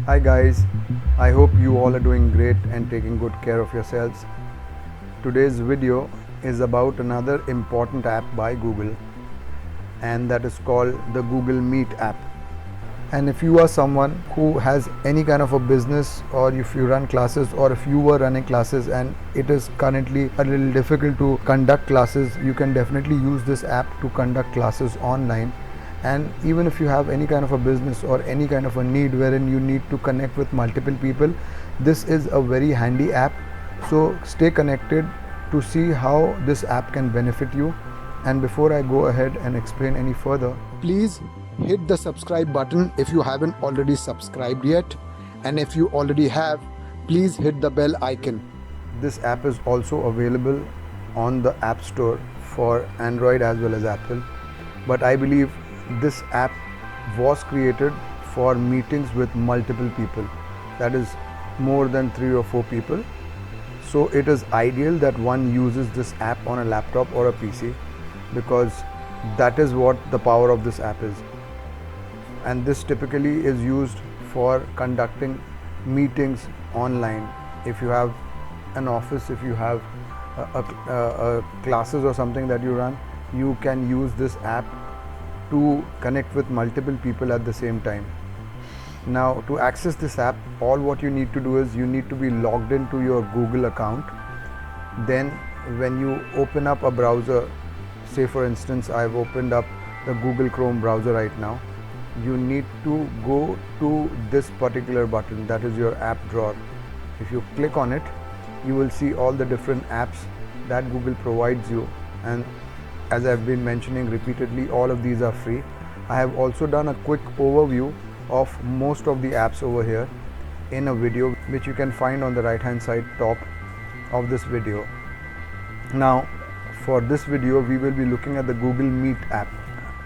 Hi guys, I hope you all are doing great and taking good care of yourselves. Today's video is about another important app by Google, and that is called the Google Meet app. And if you are someone who has any kind of a business, or if you run classes, or if you were running classes and it is currently a little difficult to conduct classes, you can definitely use this app to conduct classes online. And even if you have any kind of a business or any kind of a need wherein you need to connect with multiple people, this is a very handy app. So stay connected to see how this app can benefit you. And before I go ahead and explain any further, please hit the subscribe button if you haven't already subscribed yet, and if you already have, please hit the bell icon. This app is also available on the App Store for Android as well as Apple, but I believe this app was created for meetings with multiple people, that is more than 3 or 4 people. So it is ideal that one uses this app on a laptop or a PC, because that is what the power of this app is. And this typically is used for conducting meetings online. If you have an office, if you have classes or something that you run, you can use this app to connect with multiple people at the same time. Now, to access this app, all what you need to do is you need to be logged into your Google account. Then when you open up a browser, say for instance I've opened up the Google Chrome browser right now, you need to go to this particular button, that is your app drawer. If you click on it, you will see all the different apps that Google provides you, and as I've been mentioning repeatedly, all of these are free. I have also done a quick overview of most of the apps over here in a video which you can find on the right hand side top of this video. Now for this video we will be looking at the Google Meet app.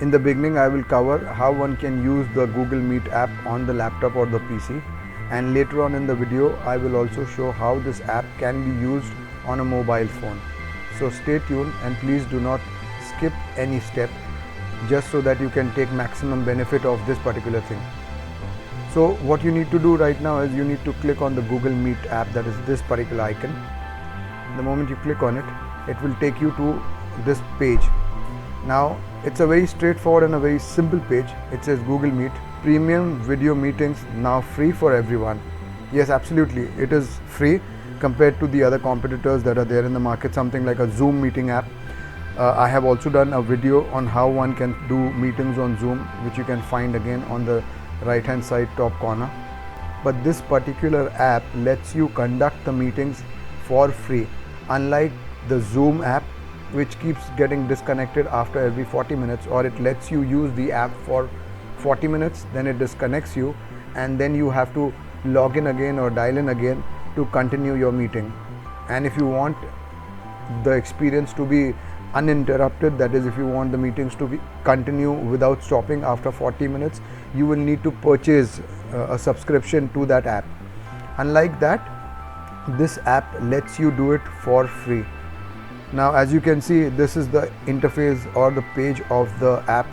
In the beginning I will cover how one can use the Google Meet app on the laptop or the PC, and later on in the video I will also show how this app can be used on a mobile phone. So stay tuned and please do not skip any step, just so that you can take maximum benefit of this particular thing. So what you need to do right now is you need to click on the Google Meet app, that is this particular icon. The moment you click on it, it will take you to this page. Now it's a very straightforward and a very simple page. It says Google Meet premium video meetings now free for everyone. Yes, absolutely, it is free compared to the other competitors that are there in the market, something like a Zoom meeting app. I have also done a video on how one can do meetings on Zoom, which you can find again on the right hand side top corner. But this particular app lets you conduct the meetings for free, unlike the Zoom app, which keeps getting disconnected after every 40 minutes, or it lets you use the app for 40 minutes, then it disconnects you, and then you have to log in again or dial in again to continue your meeting. And if you want the experience to be uninterrupted, that is if you want the meetings to continue without stopping after 40 minutes, you will need to purchase a subscription to that app. Unlike that, this app lets you do it for free. Now as you can see, this is the interface or the page of the app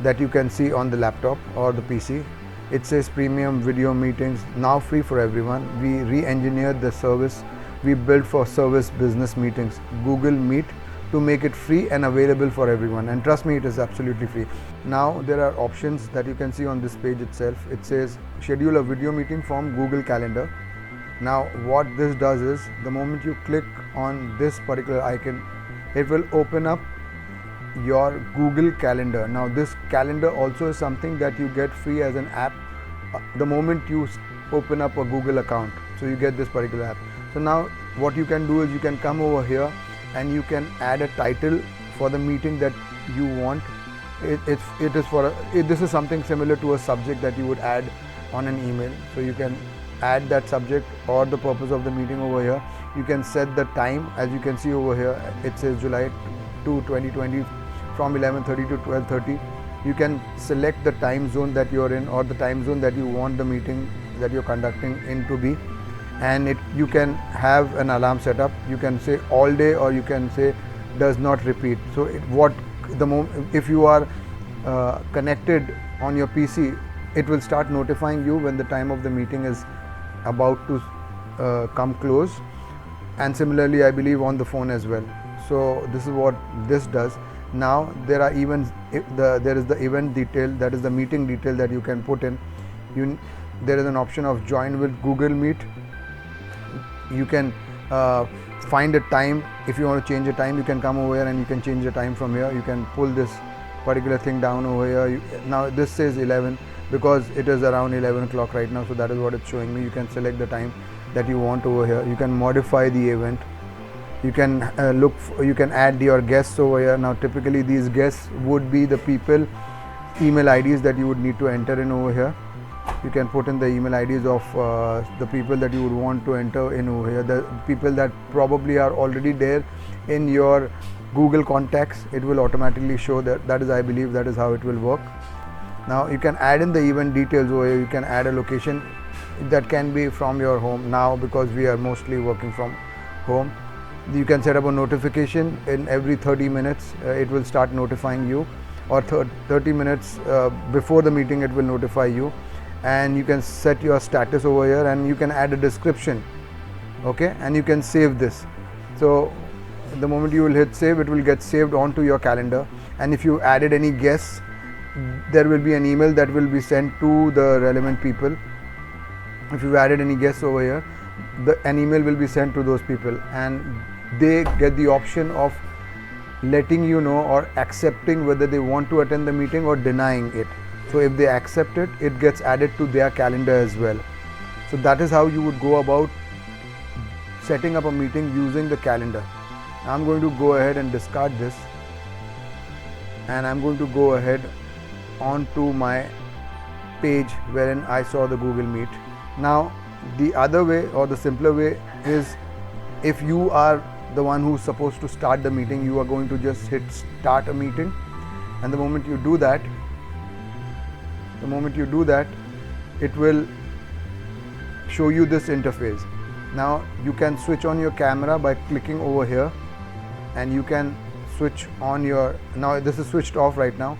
that you can see on the laptop or the PC. It says premium video meetings now free for everyone. We re-engineered the service we built for service business meetings, Google Meet, to make it free and available for everyone, and trust me, it is absolutely free. Now there are options that you can see on this page itself. It says schedule a video meeting from Google Calendar. Now what this does is, the moment you click on this particular icon, it will open up your Google Calendar. Now this calendar also is something that you get free as an app the moment you open up a Google account. So you get this particular app. So now what you can do is you can come over here and you can add a title for the meeting that you want. This is something similar to a subject that you would add on an email. So you can add that subject or the purpose of the meeting over here. You can set the time. As you can see over here, it says July 2, 2020 from 11:30 to 12:30. You can select the time zone that you're in, or the time zone that you want the meeting that you're conducting in to be, and you can have an alarm set up. You can say all day, or you can say does not repeat. So if you are connected on your PC it will start notifying you when the time of the meeting is about to come close, and similarly I believe on the phone as well. So this is what this does. Now there are even there is the event detail, that is the meeting detail that you can put in. There is an option of join with Google Meet. You can find a time. If you want to change a time, you can come over here and you can change the time from here. You can pull this particular thing down over here. Now this says 11 because it is around 11 o'clock right now, so that is what it's showing me. You can select the time that you want over here. You can modify the event. You can you can add your guests over here. Now typically these guests would be the people email IDs that you would need to enter in over here. You can put in the email IDs of the people that you would want to enter in over here, the people that probably are already there in your Google contacts. It will automatically show that. That is, I believe, that is how it will work. Now you can add in the event details over here. You can add a location that can be from your home. Now because we are mostly working from home, you can set up a notification in every 30 minutes. It will start notifying you, or 30 minutes before the meeting it will notify you. And you can set your status over here, and you can add a description, okay, and you can save this. So the moment you will hit save, it will get saved onto your calendar. And if you added any guests, there will be an email that will be sent to the relevant people. If you added any guests over here, an email will be sent to those people, and they get the option of letting you know or accepting whether they want to attend the meeting or denying it. So if they accept it, it gets added to their calendar as well. So that is how you would go about setting up a meeting using the calendar. Now I'm going to go ahead and discard this, and I'm going to go ahead onto my page wherein I saw the Google Meet. Now the other way, or the simpler way, is if you are the one who's supposed to start the meeting, you are going to just hit start a meeting, and the moment you do that, it will show you this interface. Now you can switch on your camera by clicking over here, and you can switch on your, now this is switched off right now.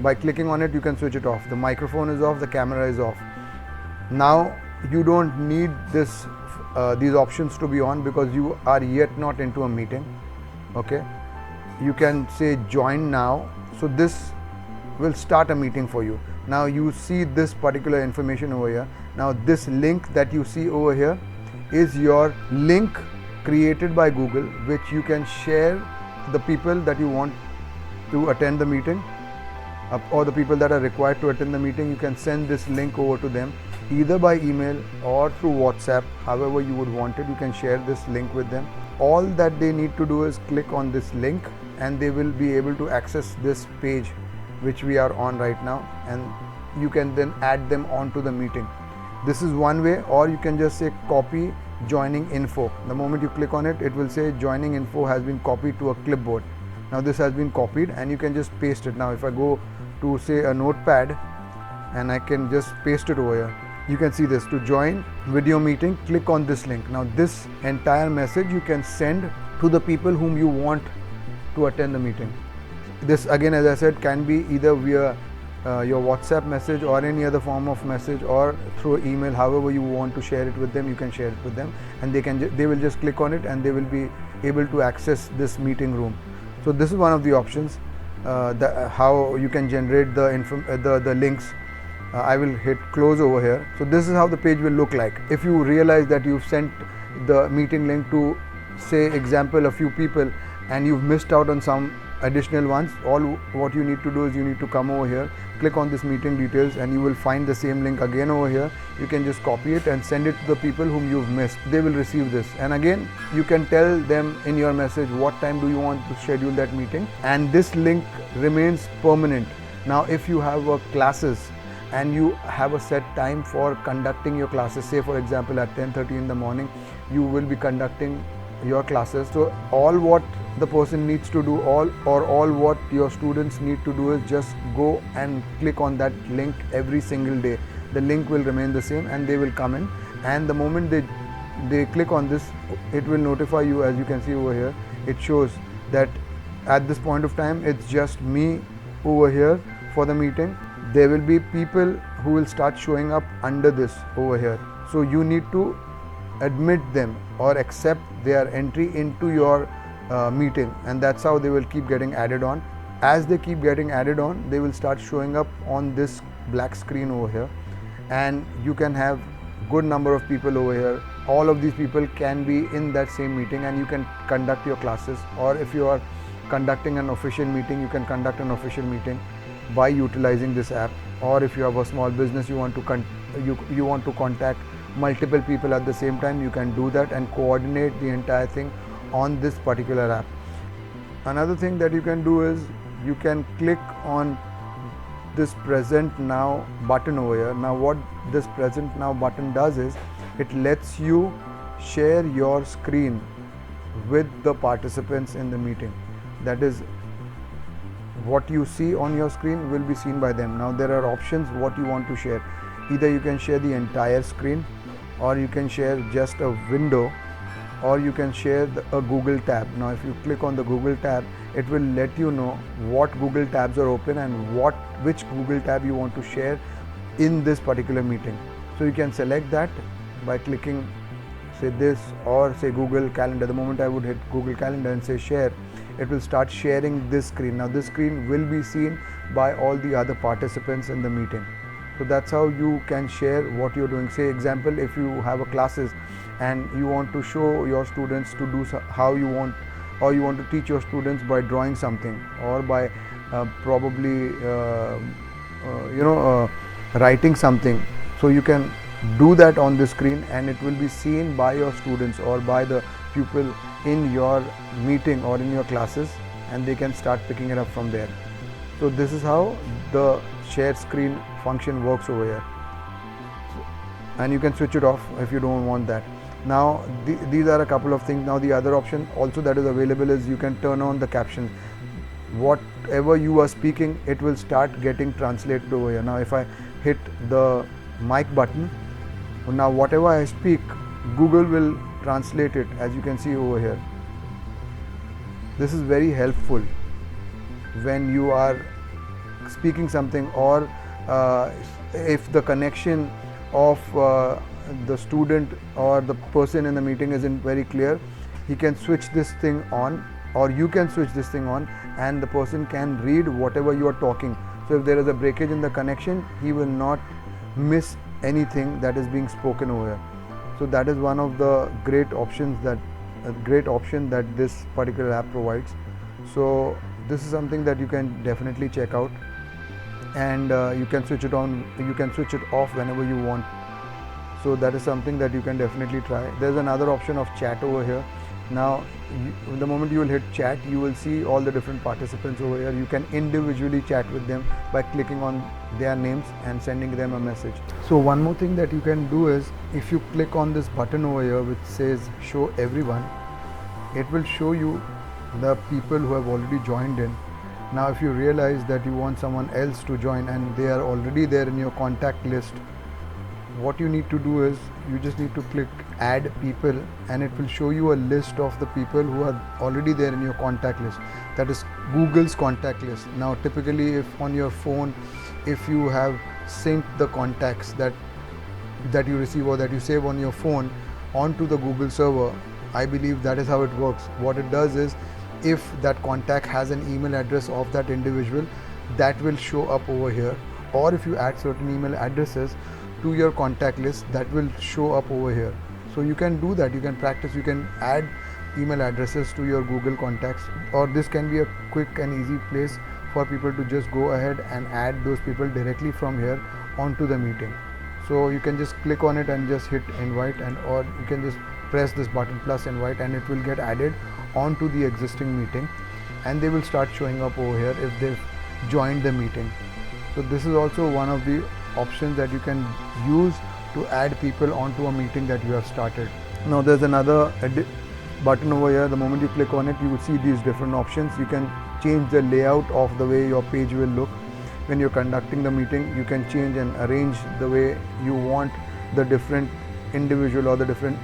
By clicking on it, you can switch it off. The microphone is off, the camera is off. Now you don't need this these options to be on because you are yet not into a meeting, okay. You can say join now, so this will start a meeting for you. Now you see this particular information over here. Now this link that you see over here is your link created by Google, which you can share the people that you want to attend the meeting, or the people that are required to attend the meeting. You can send this link over to them either by email or through WhatsApp, however you would want it. You can share this link with them. All that they need to do is click on this link, and they will be able to access this page which we are on right now, and you can then add them onto the meeting. This is one way, or you can just say copy joining info. The moment you click on it, it will say joining info has been copied to a clipboard. Now this has been copied, and you can just paste it. Now if I go to say a notepad, and I can just paste it over here, you can see this: to join video meeting, click on this link. Now this entire message you can send to the people whom you want to attend the meeting. This again, as I said, can be either via your WhatsApp message or any other form of message, or through email. However you want to share it with them, you can share it with them, and they will just click on it, and they will be able to access this meeting room. So this is one of the options, how you can generate the links. I will hit close over here. So this is how the page will look like. If you realize that you've sent the meeting link to, say example, a few people, and you've missed out on some additional ones, all what you need to do is you need to come over here, click on this meeting details, and you will find the same link again over here. You can just copy it and send it to the people whom you've missed. They will receive this, and again you can tell them in your message what time do you want to schedule that meeting, and this link remains permanent. Now if you have classes and you have a set time for conducting your classes, say for example at 10:30 in the morning you will be conducting your classes, so all what the person needs to do, all what your students need to do is just go and click on that link every single day. The link will remain the same, and they will come in, and the moment they click on this, it will notify you. As you can see over here, it shows that at this point of time it's just me over here for the meeting. there will be people who will start showing up under this over here. So you need to admit them or accept their entry into your meeting, and that's how they will keep getting added on. As they keep getting added on, they will start showing up on this black screen over here, and you can have good number of people over here. All of these people can be in that same meeting, and you can conduct your classes, or if you are conducting an official meeting, you can conduct an official meeting by utilizing this app. Or if you have a small business, you want to contact multiple people at the same time, you can do that and coordinate the entire thing on this particular app. Another thing that you can do is you can click on this present now button over here. Now what this present now button does is it lets you share your screen with the participants in the meeting. That is, what you see on your screen will be seen by them. Now there are options what you want to share. Either you can share the entire screen, or you can share just a window, or you can share a Google tab. Now if you click on the Google tab, it will let you know what Google tabs are open and which Google tab you want to share in this particular meeting. So you can select that by clicking say this or say Google Calendar. The moment I would hit Google Calendar and say share, it will start sharing this screen. Now this screen will be seen by all the other participants in the meeting. So that's how you can share what you're doing. Say example, if you have a classes and you want to show your students to do how you want, or you want to teach your students by drawing something, or by writing something. So you can do that on the screen, and it will be seen by your students or by the pupil in your meeting or in your classes, and they can start picking it up from there. So this is how the share screen function works over here, and you can switch it off if you don't want that. Now these are a couple of things. Now the other option also that is available is you can turn on the captions. Whatever you are speaking, it will start getting translated over here. Now if I hit the mic button, now whatever I speak, Google will translate it, as you can see over here. This is very helpful when you are speaking something, or if the connection of the student or the person in the meeting isn't very clear, he can switch this thing on, or you can switch this thing on, and the person can read whatever you are talking. So if there is a breakage in the connection, he will not miss anything that is being spoken over here. So that is one of the great option that this particular app provides. So this is something that you can definitely check out, and you can switch it on, you can switch it off whenever you want. So that is something that you can definitely try. There's another option of chat over here. Now the moment you will hit chat, you will see all the different participants over here. You can individually chat with them by clicking on their names and sending them a message. So one more thing that you can do is, if you click on this button over here which says show everyone, it will show you the people who have already joined in. Now if you realize that you want someone else to join and they are already there in your contact list, what you need to do is you just need to click add people, and it will show you a list of the people who are already there in your contact list. That is Google's contact list. Now typically, if on your phone, if you have synced the contacts that you receive or that you save on your phone onto the Google server, I believe that is how it works. What it does is, if that contact has an email address of that individual, that will show up over here, or if you add certain email addresses to your contact list, that will show up over here. So you can do that, you can practice, you can add email addresses to your Google contacts, or this can be a quick and easy place for people to just go ahead and add those people directly from here onto the meeting. So you can just click on it and just hit invite, and or you can just press this button plus invite, and it will get added onto the existing meeting, and they will start showing up over here if they've joined the meeting. So this is also one of the options that you can use to add people onto a meeting that you have started. Now there's another button over here. The moment you click on it, you will see these different options. You can change the layout of the way your page will look. When you're conducting the meeting, you can change and arrange the way you want the different individual or the different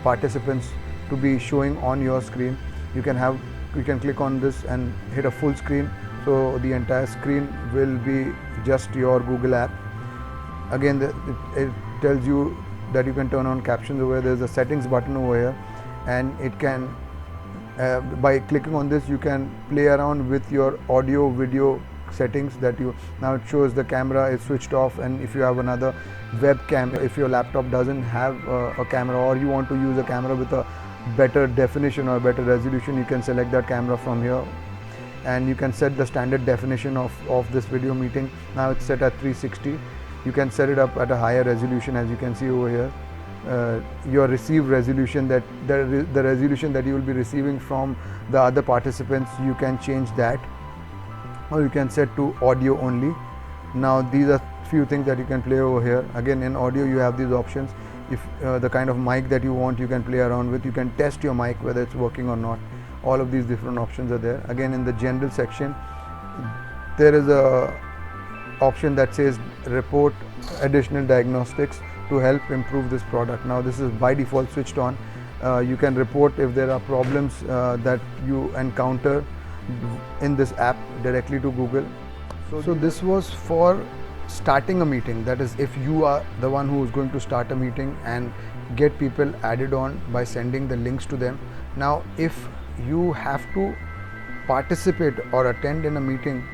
participants to be showing on your screen. You can click on this and hit a full screen, So the entire screen will be just your Google app. Again, it tells you that you can turn on captions over here. There's a settings button over here, and it can by clicking on this you can play around with your audio video settings that you now it shows the camera is switched off, and if you have another webcam, if your laptop doesn't have a camera, or you want to use a camera with a better definition or better resolution, you can select that camera from here, and you can set the standard definition of this video meeting. Now it's set at 360. You can set it up at a higher resolution, as you can see over here. Your received resolution, that the resolution that you will be receiving from the other participants, you can change that, or you can set to audio only. Now these are few things that you can play over here. Again, in audio you have these options. If the kind of mic that you want, you can play around with. You can test your mic whether it's working or not. All of these different options are there. Again, in the general section there is a option that says report additional diagnostics to help improve this product. Now this is by default switched on. You can report if there are problems that you encounter in this app directly to Google. So this was for starting a meeting. That is, if you are the one who is going to start a meeting and get people added on by sending the links to them. Now if you have to participate or attend in a meeting,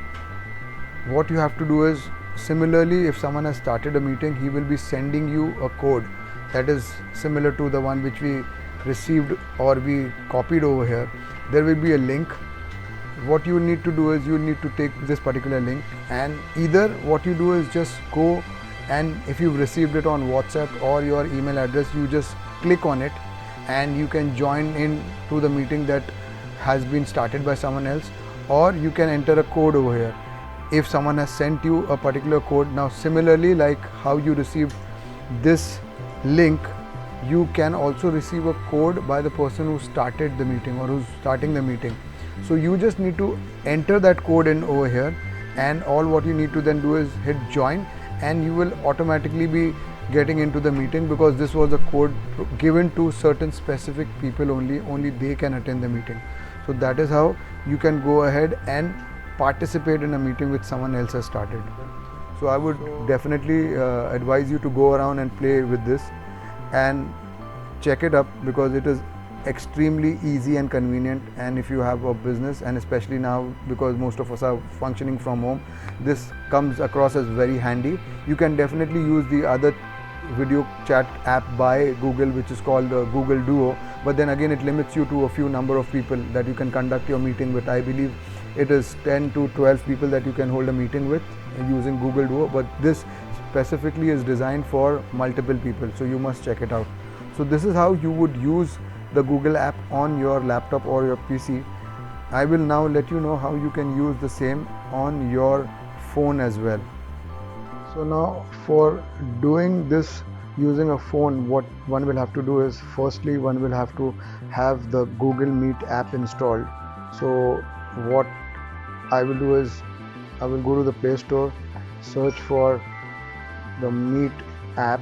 what you have to do is, similarly, if someone has started a meeting, he will be sending you a code that is similar to the one which we received or we copied over here. There will be a link. What you need to do is you need to take this particular link, and either what you do is just go, and if you've received it on WhatsApp or your email address, you just click on it and you can join in to the meeting that has been started by someone else, or you can enter a code over here if someone has sent you a particular code. Now similarly, like how you received this link, you can also receive a code by the person who started the meeting or who's starting the meeting. So you just need to enter that code in over here, and all what you need to then do is hit join, and you will automatically be getting into the meeting, because this was a code given to certain specific people only they can attend the meeting. So that is how you can go ahead and participate in a meeting which someone else has started. So I would definitely advise you to go around and play with this and check it up, because it is extremely easy and convenient. And if you have a business, and especially now because most of us are functioning from home, this comes across as very handy. You can definitely use the other video chat app by Google, which is called Google Duo, but then again it limits you to a few number of people that you can conduct your meeting with. I believe it is 10 to 12 people that you can hold a meeting with using Google Duo, but this specifically is designed for multiple people, so you must check it out. So this is how you would use the Google app on your laptop or your PC. I will now let you know how you can use the same on your phone as well. So now for doing this using a phone, what one will have to do is, firstly one will have to have the Google Meet app installed. So what I will do is, I will go to the Play Store, search for the Meet app,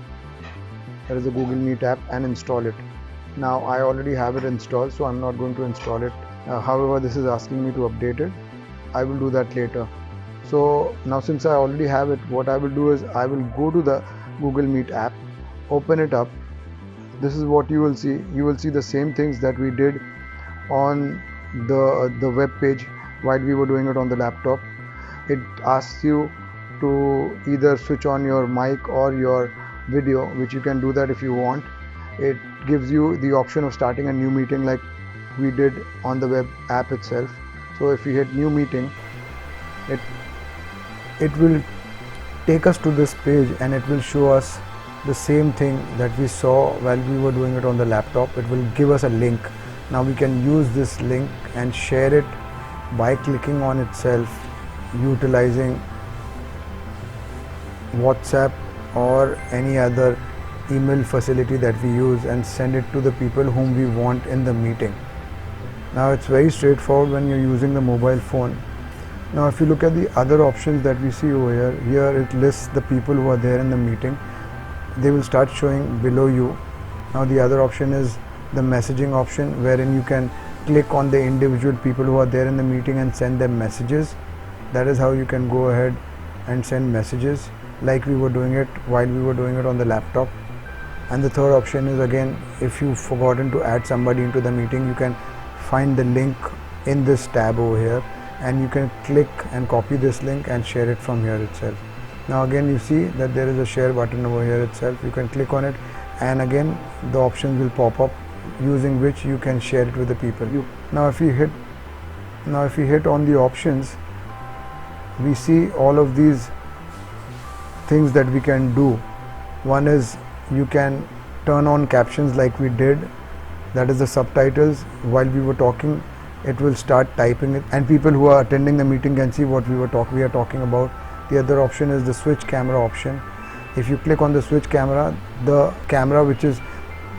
that is the Google Meet app, and install it. Now I already have it installed, so I'm not going to install it. However, this is asking me to update it. I will do that later. So now since I already have it, what I will do is I will go to the Google Meet app, open it up. This is what you will see. You will see the same things that we did on the web page while we were doing it on the laptop. It asks you to either switch on your mic or your video, which you can do that if you want. It gives you the option of starting a new meeting like we did on the web app itself. So if we hit new meeting, it will take us to this page, and it will show us the same thing that we saw while we were doing it on the laptop. It will give us a link. Now we can use this link and share it by clicking on itself, utilizing WhatsApp or any other email facility that we use, and send it to the people whom we want in the meeting. Now it's very straightforward when you're using the mobile phone. Now if you look at the other options that we see over here it lists the people who are there in the meeting. They will start showing below you. Now the other option is the messaging option, wherein you can click on the individual people who are there in the meeting and send them messages. That is how you can go ahead and send messages like we were doing it while we were doing it on the laptop. And the third option is, again, if you've forgotten to add somebody into the meeting, you can find the link in this tab over here, and you can click and copy this link and share it from here itself. Now again, you see that there is a share button over here itself. You can click on it, and again the options will pop up using which you can share it with the people. Now if you hit on the options, we see all of these things that we can do. One is you can turn on captions like we did, that is the subtitles. While we were talking, it will start typing it, and people who are attending the meeting can see what we are talking about. The other option is the switch camera option. If you click on the switch camera, the camera which is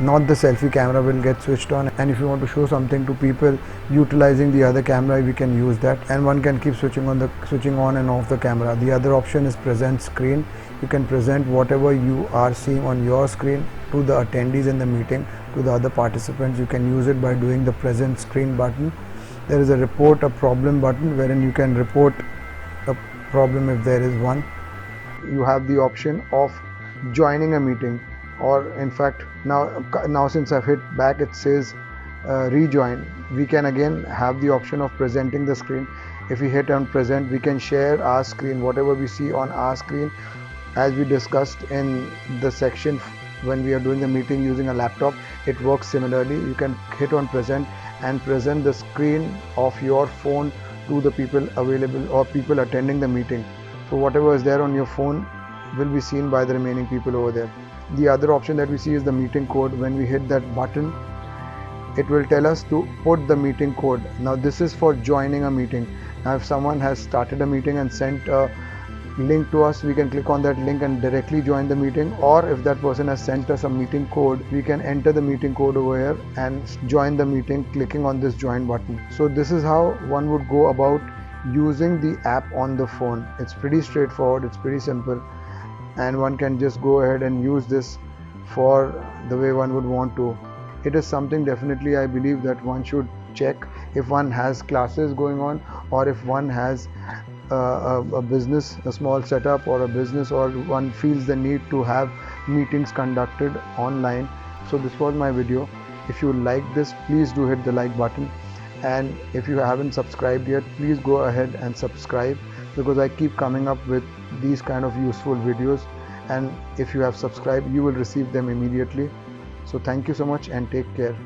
not the selfie camera will get switched on, and if you want to show something to people utilizing the other camera, we can use that, and one can keep switching on and off the camera. The other option is present screen. You can present whatever you are seeing on your screen to the attendees in the meeting, to the other participants. You can use it by doing the present screen button. There is a report a problem button wherein you can report a problem if there is one. You have the option of joining a meeting, or in fact now since I've hit back, it says rejoin. We can again have the option of presenting the screen. If we hit on present, we can share our screen, whatever we see on our screen. As we discussed in the section when we are doing the meeting using a laptop, it works similarly. You can hit on present and present the screen of your phone to the people available or people attending the meeting. So whatever is there on your phone will be seen by the remaining people over there. The other option that we see is the meeting code. When we hit that button, it will tell us to put the meeting code. Now this is for joining a meeting. Now if someone has started a meeting and sent a link to us, we can click on that link and directly join the meeting, or if that person has sent us a meeting code, we can enter the meeting code over here and join the meeting clicking on this join button. So this is how one would go about using the app on the phone. It's pretty straightforward, it's pretty simple, and one can just go ahead and use this for the way one would want to. It is something definitely I believe that one should check if one has classes going on, or if one has a business, a small setup or a business, or one feels the need to have meetings conducted online. So this was my video. If you like this, please do hit the like button, and if you haven't subscribed yet, please go ahead and subscribe, because I keep coming up with these kind of useful videos, and if you have subscribed, you will receive them immediately. So thank you so much and take care.